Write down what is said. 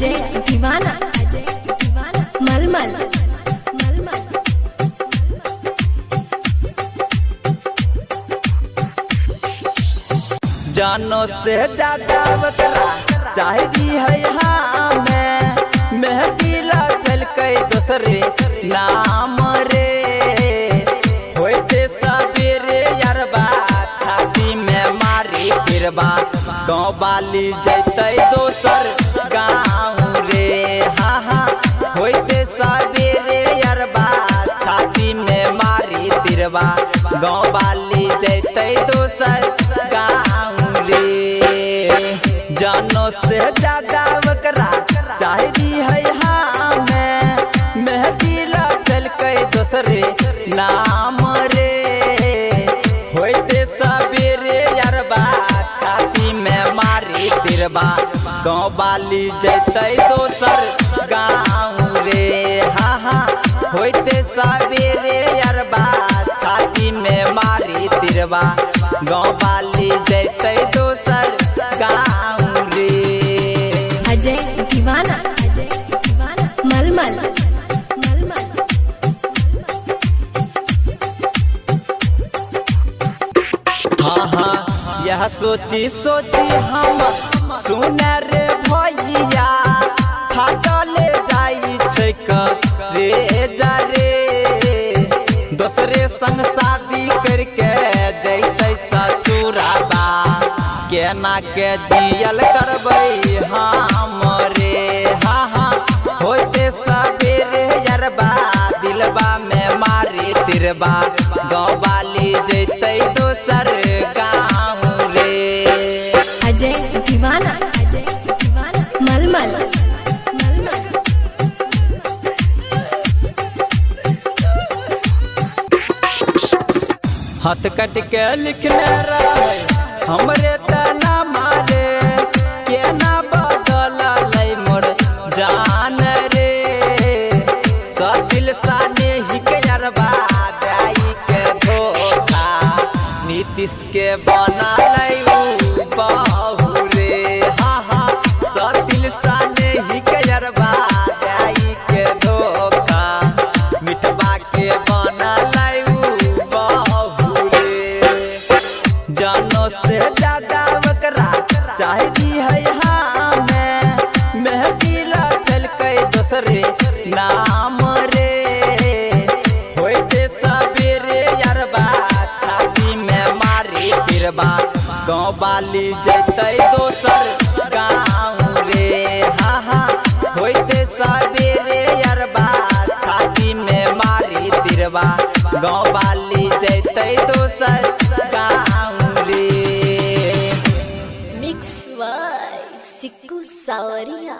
अजय दीवाना मलमल जानो से ज्यादा बकरा चाहती है हमें मेहंदी चल के दूसरे नाम रे होते सवेरे यारबा छाती में मारी फिरबा गाँव बाली जैते दोसर गाँव रे हाँ हाँ होते सवेरे यारबा छाती में मारी फिरबा गाँव बाली जैते दोसर जानो से ज्यादा बकरा चाहती है हमें मेहंदी चल के दूसरे नाम रे होते सवेरे यारबा छाती में मारी फिरबा गाँव बाली जैते दोसर गाँव रे हाँ हाँ होते सवेरे यारबा छाती में मारी फिरबा गाँव बाली जैते दोसर गाँव अजय दीवाना मलमल हाँ हाँ यह सोची सोची हम सुने रे भैया थाकले जाई रे जरे दूसरे संग शादी करके जैते ससुराबा केना के दियल करबै हम रे हाँ हाँ होते सवेरे यारबा दिलबा में मारी तिरबा गाँव बाली जैते दोसर गाँव रे अजय दीवाना मलमल हाथ कट के लिखने रहे हमरे तना मारे केना बदल लई मोर जान रे सब दिल साने ही के यारबा दाई के धोखा नीतीश के बना लई बाहु रे हाँ हाँ सब दिल साने ही के यारबा दाई के धोखा मिटवा के बना लई बाहु रे जानो से ज्यादा बकरा चाहती है हमें मेहंदी चल के दूसरे नाम रे होते सवेरे यारबा छाती में मारी फिरबा गाँव बाली जैते दोसर गाँव रे हाँ हाँ होते सवेरे यारबा छाती में मारी फिरबा गाँव बाली जैते दोसर गाँव रे मिक्स वाई सिक्कू सावरिया।